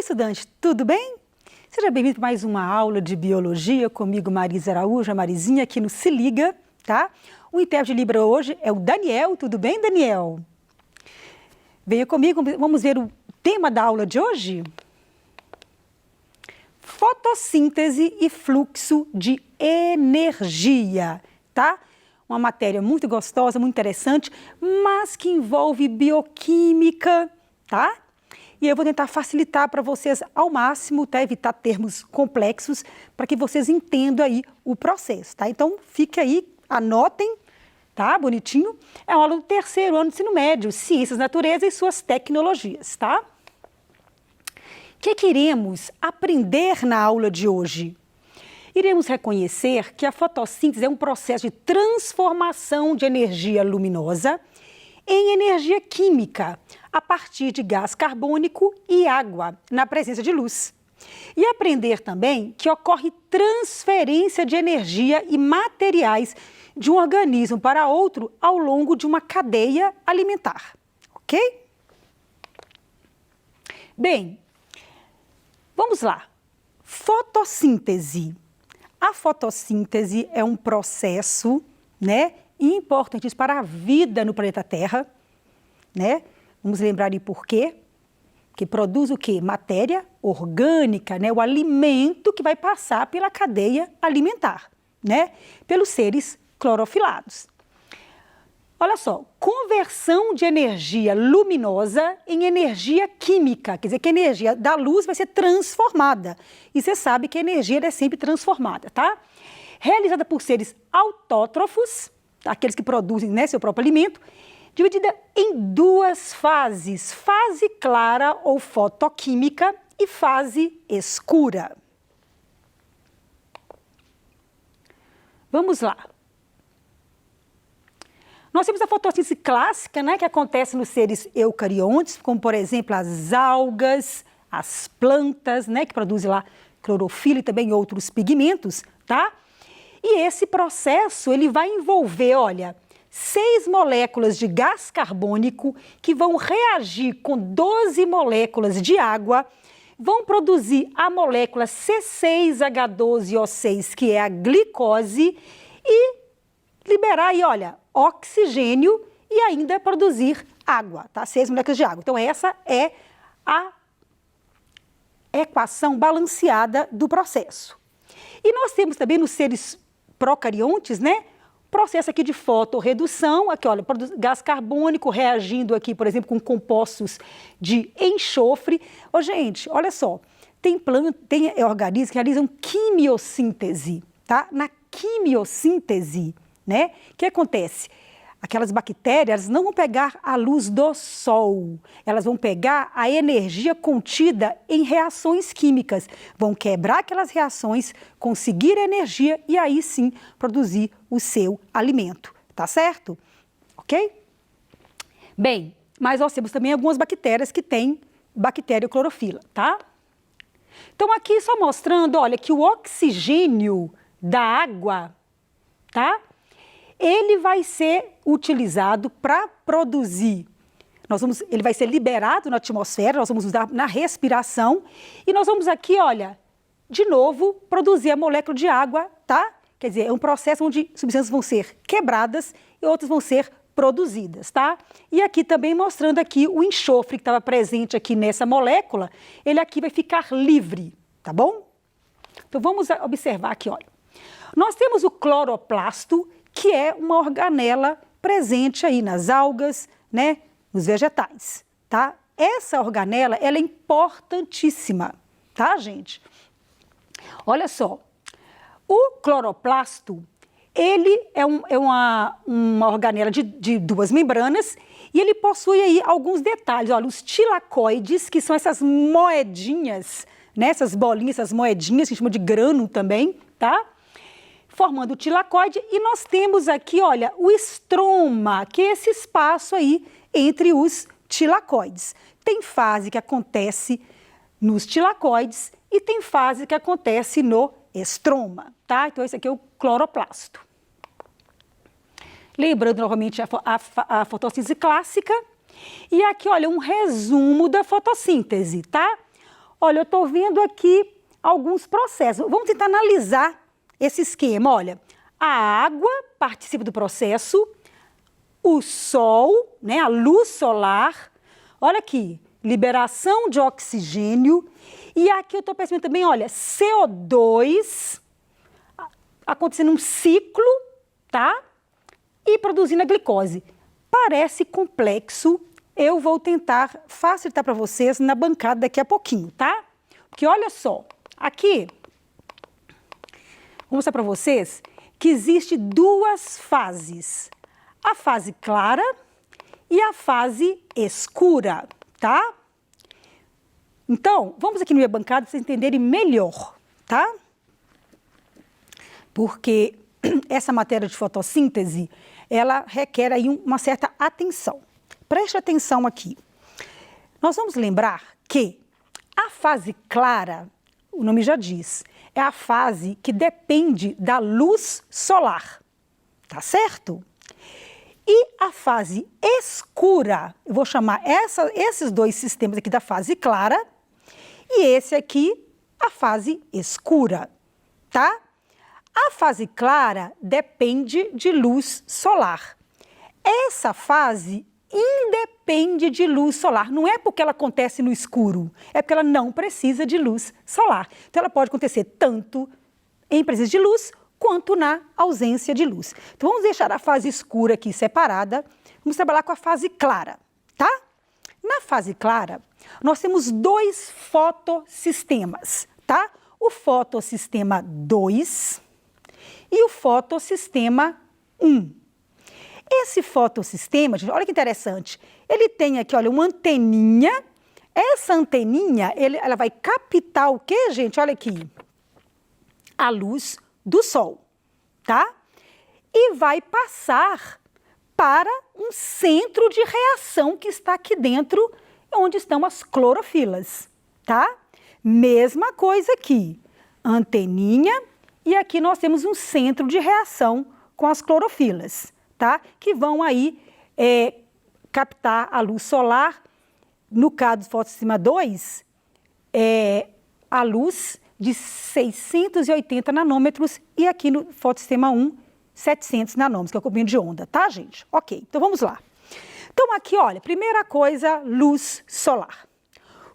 estudante, tudo bem? Seja bem-vindo para mais uma aula de Biologia comigo, Marisa Araújo, a Marizinha, aqui no Se Liga, tá? O intérprete de Libra hoje é o Daniel. Tudo bem, Daniel? Venha comigo, vamos ver o tema da aula de hoje? Fotossíntese e fluxo de energia, tá? Uma matéria muito gostosa, muito interessante, mas que envolve bioquímica, tá? E eu vou tentar facilitar para vocês ao máximo, tá? Evitar termos complexos, para que vocês entendam aí o processo, tá? Então, fique aí, anotem, tá? Bonitinho. É uma aula do terceiro ano do ensino médio, Ciências da Natureza e suas tecnologias, tá? O que iremos aprender na aula de hoje? Iremos reconhecer que a fotossíntese é um processo de transformação de energia luminosa em energia química, a partir de gás carbônico e água, na presença de luz. E aprender também que ocorre transferência de energia e materiais de um organismo para outro ao longo de uma cadeia alimentar, ok? Bem, vamos lá. Fotossíntese. A fotossíntese é um processo, né, importantíssimo para a vida no planeta Terra, né? Vamos lembrar de por quê? Que produz o quê? Matéria orgânica, né? O alimento que vai passar pela cadeia alimentar, né? Pelos seres clorofilados. Olha só, conversão de energia luminosa em energia química, quer dizer que a energia da luz vai ser transformada. E você sabe que a energia é sempre transformada, tá? Realizada por seres autótrofos, aqueles que produzem, né, seu próprio alimento, dividida em duas fases, fase clara ou fotoquímica e fase escura. Vamos lá. Nós temos a fotossíntese clássica, né, que acontece nos seres eucariontes, como, por exemplo, as algas, as plantas, né, que produzem lá clorofila e também outros pigmentos, tá? E esse processo, ele vai envolver, olha, 6 moléculas de gás carbônico que vão reagir com 12 moléculas de água, vão produzir a molécula C6H12O6, que é a glicose, e liberar aí, olha, oxigênio e ainda produzir água, tá? 6 moléculas de água. Então, essa é a equação balanceada do processo. E nós temos também nos seres procariontes, né? Processo aqui de fotorredução, aqui, olha, gás carbônico reagindo aqui, por exemplo, com compostos de enxofre. Ô, gente, olha só, tem organismos que realizam quimiossíntese, tá? Na quimiossíntese, né? O que acontece? Aquelas bactérias não vão pegar a luz do sol, elas vão pegar a energia contida em reações químicas, vão quebrar aquelas reações, conseguir energia e aí sim produzir o seu alimento, tá certo? Ok? Bem, mas nós temos também algumas bactérias que têm bacterioclorofila, tá? Então aqui só mostrando, olha, que o oxigênio da água, tá? Ele vai ser utilizado para produzir, ele vai ser liberado na atmosfera, nós vamos usar na respiração e nós vamos aqui, olha, de novo, produzir a molécula de água, tá? Quer dizer, é um processo onde substâncias vão ser quebradas e outras vão ser produzidas, tá? E aqui também mostrando aqui o enxofre que estava presente aqui nessa molécula, ele aqui vai ficar livre, tá bom? Então vamos observar aqui, olha. Nós temos o cloroplasto, que é uma organela presente aí nas algas, né, nos vegetais, tá? Essa organela, ela é importantíssima, tá, gente? Olha só, o cloroplasto, ele é uma organela de 2 membranas e ele possui aí alguns detalhes, olha, os tilacoides, que são essas moedinhas, né, essas bolinhas, essas moedinhas, que a gente chama de grânulo também, tá? Formando o tilacoide, e nós temos aqui, olha, o estroma, que é esse espaço aí entre os tilacoides. Tem fase que acontece nos tilacoides e tem fase que acontece no estroma, tá? Então, esse aqui é o cloroplasto. Lembrando novamente a fotossíntese clássica. E aqui, olha, um resumo da fotossíntese, tá? Olha, eu estou vendo aqui alguns processos. Vamos tentar analisar esse esquema. Olha, a água participa do processo, o sol, né, a luz solar, olha aqui, liberação de oxigênio, e aqui eu estou percebendo também, olha, CO2 acontecendo um ciclo, tá? E produzindo a glicose. Parece complexo, eu vou tentar facilitar para vocês na bancada daqui a pouquinho, tá? Porque olha só, aqui, vou mostrar para vocês que existe duas fases. A fase clara e a fase escura, tá? Então, vamos aqui no minha bancada para vocês entenderem melhor, tá? Porque essa matéria de fotossíntese, ela requer aí uma certa atenção. Preste atenção aqui. Nós vamos lembrar que a fase clara, o nome já diz, é a fase que depende da luz solar, tá certo? E a fase escura, eu vou chamar esses dois sistemas aqui da fase clara e esse aqui, a fase escura, tá? A fase clara depende de luz solar. Essa fase independe de luz solar. Não é porque ela acontece no escuro, é porque ela não precisa de luz solar. Então, ela pode acontecer tanto em presença de luz quanto na ausência de luz. Então, vamos deixar a fase escura aqui separada. Vamos trabalhar com a fase clara, tá? Na fase clara, nós temos dois fotossistemas, tá? O fotossistema 2 e o fotossistema 1. Esse fotossistema, gente, olha que interessante, ele tem aqui, olha, uma anteninha. Essa anteninha, ela vai captar o quê, gente? Olha aqui, a luz do sol, tá? E vai passar para um centro de reação que está aqui dentro, onde estão as clorofilas, tá? Mesma coisa aqui, anteninha, e aqui nós temos um centro de reação com as clorofilas, tá? Que vão aí captar a luz solar. No caso do fotossistema 2, a luz de 680 nanômetros e aqui no fotossistema 1, 700 nanômetros, que é o comprimento de onda, tá, gente? Ok, então vamos lá. Então aqui, olha, primeira coisa, luz solar.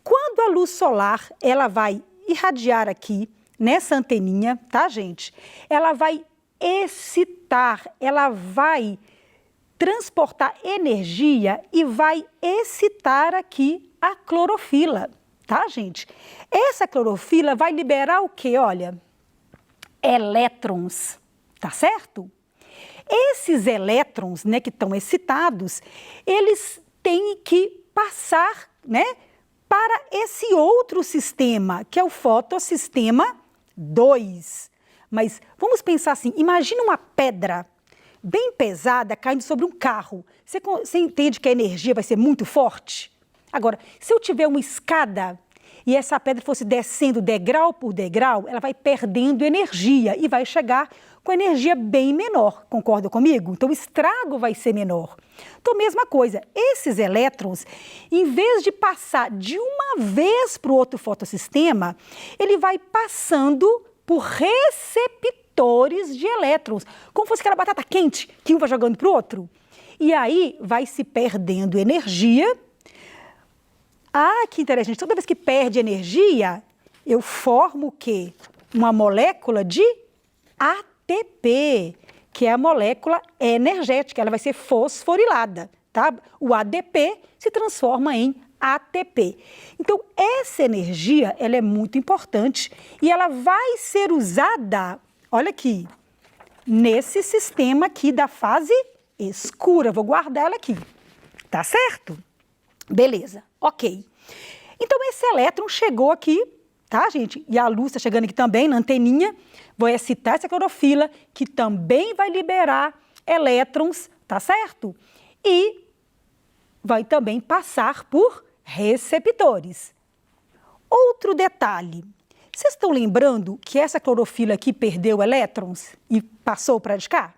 Quando a luz solar, ela vai irradiar aqui, nessa anteninha, tá, gente? Ela vai excitar, ela vai transportar energia e vai excitar aqui a clorofila, tá, gente? Essa clorofila vai liberar o quê? Olha, elétrons, tá certo? Esses elétrons, né, que estão excitados, eles têm que passar, né, para esse outro sistema, que é o fotossistema 2. Mas vamos pensar assim, imagina uma pedra bem pesada caindo sobre um carro. Você entende que a energia vai ser muito forte? Agora, se eu tiver uma escada e essa pedra fosse descendo degrau por degrau, ela vai perdendo energia e vai chegar com energia bem menor, concorda comigo? Então, o estrago vai ser menor. Então, mesma coisa, esses elétrons, em vez de passar de uma vez para o outro fotossistema, ele vai passando por receptores de elétrons, como fosse aquela batata quente que um vai jogando para o outro. E aí, vai se perdendo energia. Ah, que interessante, toda vez que perde energia, eu formo o quê? Uma molécula de ATP, que é a molécula energética, ela vai ser fosforilada, tá? O ADP se transforma em ATP. Então, essa energia, ela é muito importante e ela vai ser usada, olha aqui, nesse sistema aqui da fase escura. Vou guardar ela aqui, tá certo? Beleza, ok. Então, esse elétron chegou aqui, tá, gente? E a luz está chegando aqui também, na anteninha. Vou excitar essa clorofila, que também vai liberar elétrons, tá certo? E vai também passar por receptores. Outro detalhe. Vocês estão lembrando que essa clorofila aqui perdeu elétrons e passou para de cá?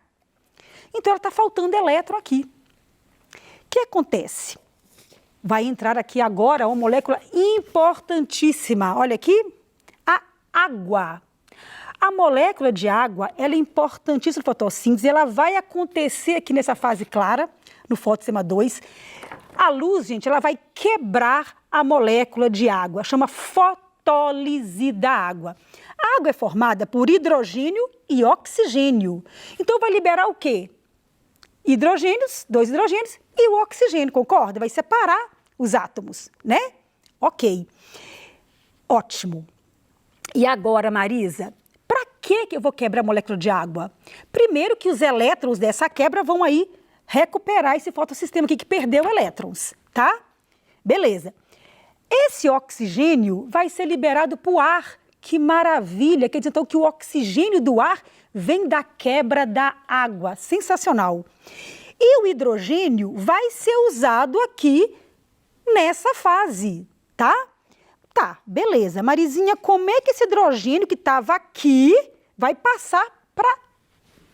Então, ela está faltando elétron aqui. O que acontece? vai entrar aqui agora uma molécula importantíssima. Olha aqui, a água. A molécula de água, ela é importantíssima na fotossíntese, ela vai acontecer aqui nessa fase clara, no fotossistema 2. A luz, gente, ela vai quebrar a molécula de água, chama fotólise da água. A água é formada por hidrogênio e oxigênio. Então, vai liberar o quê? Hidrogênios, 2 hidrogênios e o oxigênio, concorda? Vai separar os átomos, né? Ok. Ótimo. E agora, Marisa, para que eu vou quebrar a molécula de água? Primeiro que os elétrons dessa quebra vão aí recuperar esse fotossistema aqui que perdeu elétrons, tá? Beleza. Esse oxigênio vai ser liberado para o ar. Que maravilha! Quer dizer, então, que o oxigênio do ar vem da quebra da água. Sensacional. E o hidrogênio vai ser usado aqui nessa fase, tá? Tá, beleza. Marizinha, como é que esse hidrogênio que estava aqui vai passar para a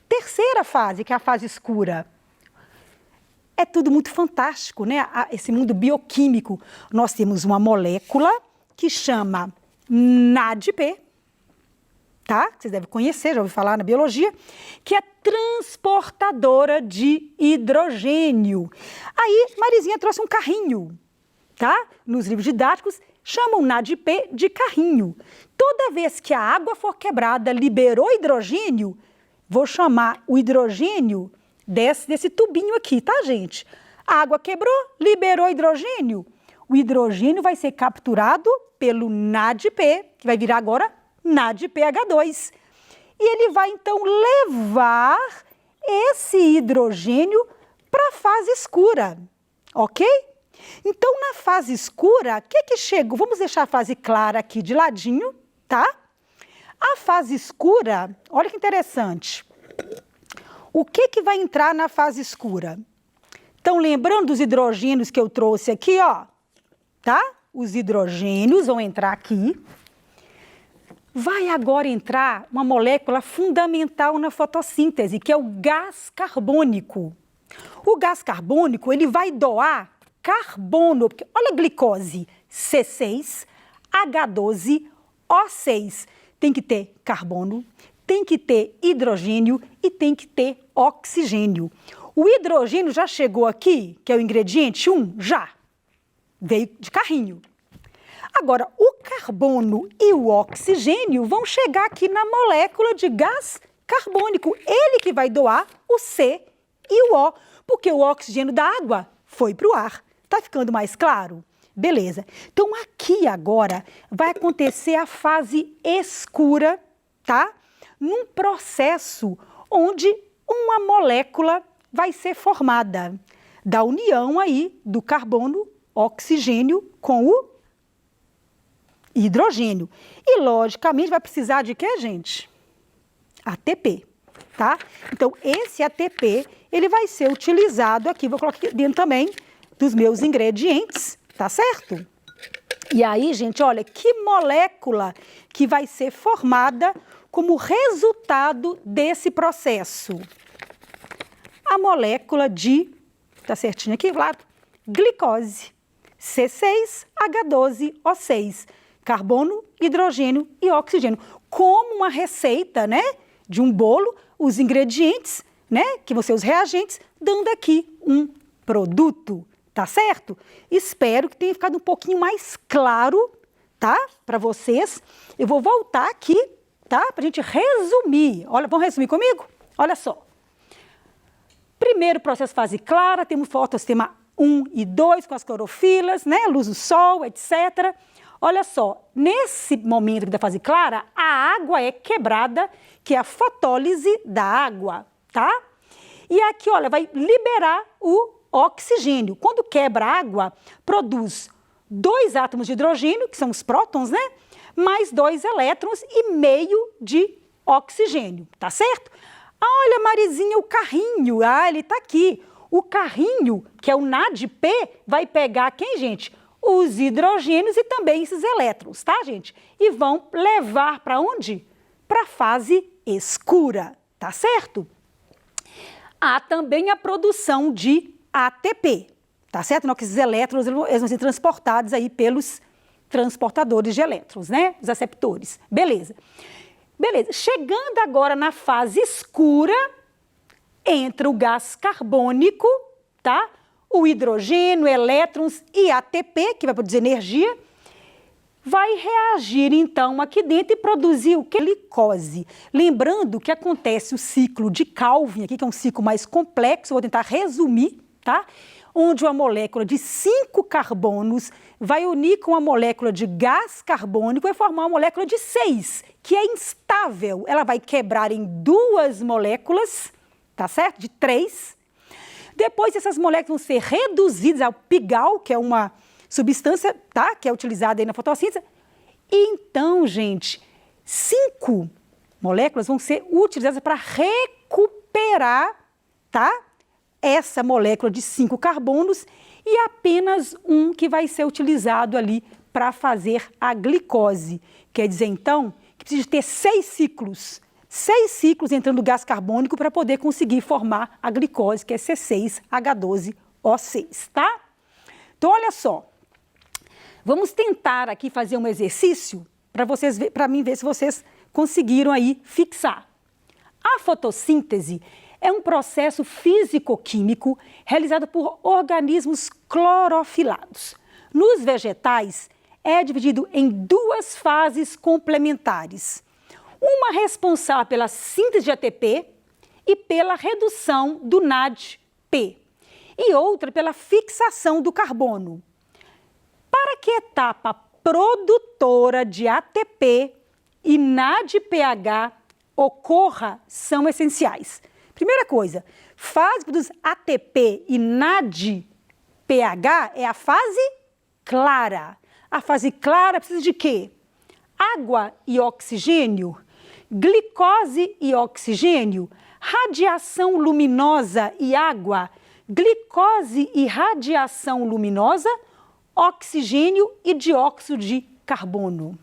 terceira fase, que é a fase escura? É tudo muito fantástico, né? Esse mundo bioquímico. Nós temos uma molécula que chama NADP, tá? Vocês devem conhecer, já ouviu falar na biologia, que é transportadora de hidrogênio. Aí, Marizinha trouxe um carrinho, tá? Nos livros didáticos, chamam NADP de carrinho. Toda vez que a água for quebrada, liberou hidrogênio, vou chamar o hidrogênio desse tubinho aqui, tá, gente? A água quebrou, liberou hidrogênio. O hidrogênio vai ser capturado pelo NADP, que vai virar agora NADPH2. E ele vai, então, levar esse hidrogênio para a fase escura, ok? Então, na fase escura, o que chegou? Vamos deixar a fase clara aqui de ladinho, tá? A fase escura, olha que interessante. O que vai entrar na fase escura? Então, lembrando dos hidrogênios que eu trouxe aqui, ó, tá? Os hidrogênios vão entrar aqui. Vai agora entrar uma molécula fundamental na fotossíntese, que é o gás carbônico. O gás carbônico, ele vai doar carbono, porque olha a glicose, C6, H12, O6. Tem que ter carbono, tem que ter hidrogênio e tem que ter oxigênio. O hidrogênio já chegou aqui, que é o ingrediente 1, já. Veio de carrinho. Agora, o carbono e o oxigênio vão chegar aqui na molécula de gás carbônico. Ele que vai doar o C e o O, porque o oxigênio da água foi para o ar. Tá ficando mais claro? Beleza. Então, aqui agora vai acontecer a fase escura, tá? Num processo onde uma molécula vai ser formada da união aí do carbono, oxigênio com o hidrogênio. E, logicamente, vai precisar de quê, gente? ATP, tá? Então, esse ATP, ele vai ser utilizado aqui, vou colocar aqui dentro também dos meus ingredientes, tá certo? E aí, gente, olha, que molécula que vai ser formada como resultado desse processo? A molécula de, tá certinho aqui, lado, glicose, C6H12O6, carbono, hidrogênio e oxigênio. Como uma receita, né, de um bolo, os ingredientes, né, que vão ser os reagentes, dando aqui um produto, tá certo? Espero que tenha ficado um pouquinho mais claro, tá, para vocês. Eu vou voltar aqui, tá, para a gente resumir. Olha, vamos resumir comigo? Olha só. Primeiro processo fase clara, temos fotossistema 1 e 2 com as clorofilas, né, luz do sol, etc. Olha só, nesse momento da fase clara, a água é quebrada, que é a fotólise da água, tá? E aqui, olha, vai liberar o oxigênio. Quando quebra a água, produz 2 átomos de hidrogênio, que são os prótons, né? Mais 2 elétrons e meio de oxigênio, tá certo? Olha, Marizinha, o carrinho, ele tá aqui. O carrinho, que é o NADP, vai pegar quem, gente? Os hidrogênios e também esses elétrons, tá, gente? E vão levar para onde? Para a fase escura, tá certo? Há também a produção de ATP, tá certo? Não que esses elétrons eles vão ser transportados aí pelos transportadores de elétrons, né? Os aceptores. Beleza. Beleza. Chegando agora na fase escura, entra o gás carbônico, tá? O hidrogênio, elétrons e ATP, que vai produzir energia, vai reagir então aqui dentro e produzir o que? Glicose. Lembrando que acontece o ciclo de Calvin aqui, que é um ciclo mais complexo, vou tentar resumir, tá? Onde uma molécula de 5 carbonos vai unir com uma molécula de gás carbônico e formar uma molécula de 6, que é instável. Ela vai quebrar em 2 moléculas, tá certo? De 3. Depois essas moléculas vão ser reduzidas ao pigal, que é uma substância, tá? Que é utilizada aí na fotossíntese. E então, gente, 5 moléculas vão ser utilizadas para recuperar, tá? Essa molécula de 5 carbonos e apenas um que vai ser utilizado ali para fazer a glicose. Quer dizer, então, que precisa ter 6 ciclos. 6 ciclos entrando gás carbônico para poder conseguir formar a glicose, que é C6H12O6, tá? Então, olha só. Vamos tentar aqui fazer um exercício para mim ver se vocês conseguiram aí fixar. A fotossíntese é um processo físico-químico realizado por organismos clorofilados. Nos vegetais, é dividido em 2 fases complementares. Uma responsável pela síntese de ATP e pela redução do NADP, e outra pela fixação do carbono. Para que a etapa produtora de ATP e NADPH ocorra, são essenciais. Primeira coisa, fase que produz ATP e NADPH é a fase clara. A fase clara precisa de quê? Água e oxigênio, glicose e oxigênio, radiação luminosa e água, glicose e radiação luminosa, oxigênio e dióxido de carbono.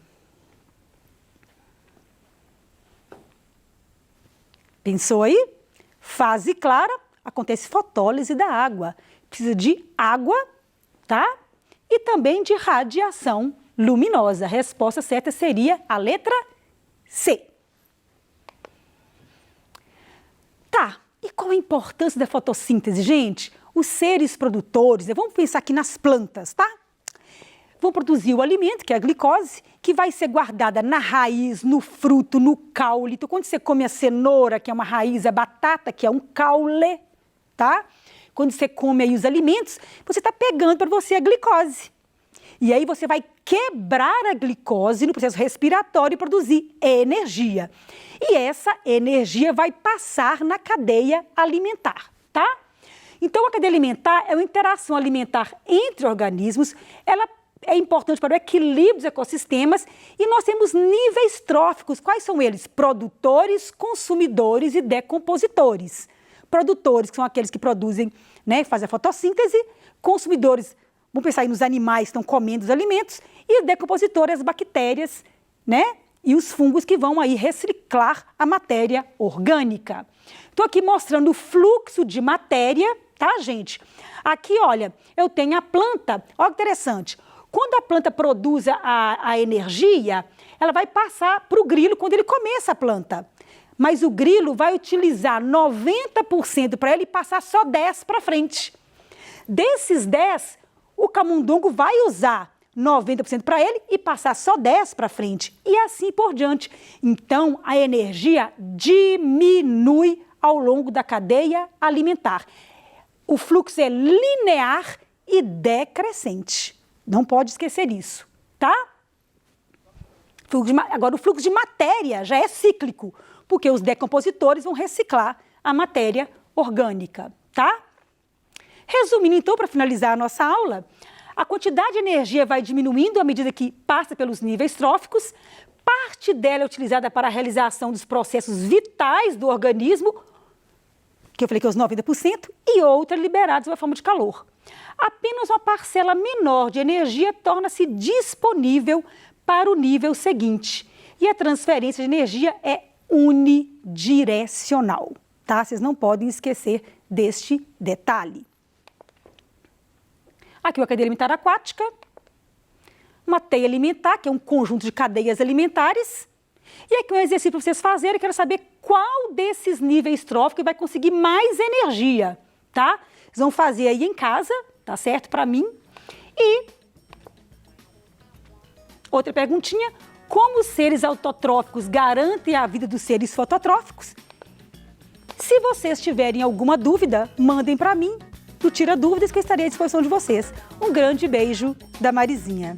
Pensou aí? Fase clara, acontece fotólise da água. Precisa de água, tá? E também de radiação luminosa. A resposta certa seria a letra C. Tá, e qual a importância da fotossíntese, gente? Os seres produtores, vamos pensar aqui nas plantas, tá? Vão produzir o alimento, que é a glicose, que vai ser guardada na raiz, no fruto, no caule. Então, quando você come a cenoura, que é uma raiz, a batata, que é um caule, tá? Quando você come aí os alimentos, você está pegando para você a glicose. E aí você vai quebrar a glicose no processo respiratório e produzir energia. E essa energia vai passar na cadeia alimentar, tá? Então, a cadeia alimentar é uma interação alimentar entre organismos, ela é importante para o equilíbrio dos ecossistemas e nós temos níveis tróficos. Quais são eles? Produtores, consumidores e decompositores. Produtores, que são aqueles que produzem, né, fazem a fotossíntese, consumidores, vamos pensar aí nos animais que estão comendo os alimentos, e decompositores, as bactérias, né, e os fungos que vão aí reciclar a matéria orgânica. Estou aqui mostrando o fluxo de matéria, tá, gente? Aqui, olha, eu tenho a planta, olha que interessante. Quando a planta produz a energia, ela vai passar para o grilo quando ele começa a planta. Mas o grilo vai utilizar 90% para ele e passar só 10% para frente. Desses 10%, o camundongo vai usar 90% para ele e passar só 10% para frente. E assim por diante. Então, a energia diminui ao longo da cadeia alimentar. O fluxo é linear e decrescente. Não pode esquecer isso, tá? Agora, o fluxo de matéria já é cíclico, porque os decompositores vão reciclar a matéria orgânica, tá? Resumindo, então, para finalizar a nossa aula, a quantidade de energia vai diminuindo à medida que passa pelos níveis tróficos, parte dela é utilizada para a realização dos processos vitais do organismo, que eu falei que é os 90%, e outra liberada sob a forma de calor. Apenas uma parcela menor de energia torna-se disponível para o nível seguinte. E a transferência de energia é unidirecional, tá? Vocês não podem esquecer deste detalhe. Aqui uma cadeia alimentar aquática, uma teia alimentar, que é um conjunto de cadeias alimentares. E aqui um exercício para vocês fazerem, eu quero saber qual desses níveis tróficos vai conseguir mais energia, tá? Vocês vão fazer aí em casa, tá certo? Para mim. E outra perguntinha, como os seres autotróficos garantem a vida dos seres fototróficos? Se vocês tiverem alguma dúvida, mandem para mim no Tira Dúvidas que eu estarei à disposição de vocês. Um grande beijo da Marizinha.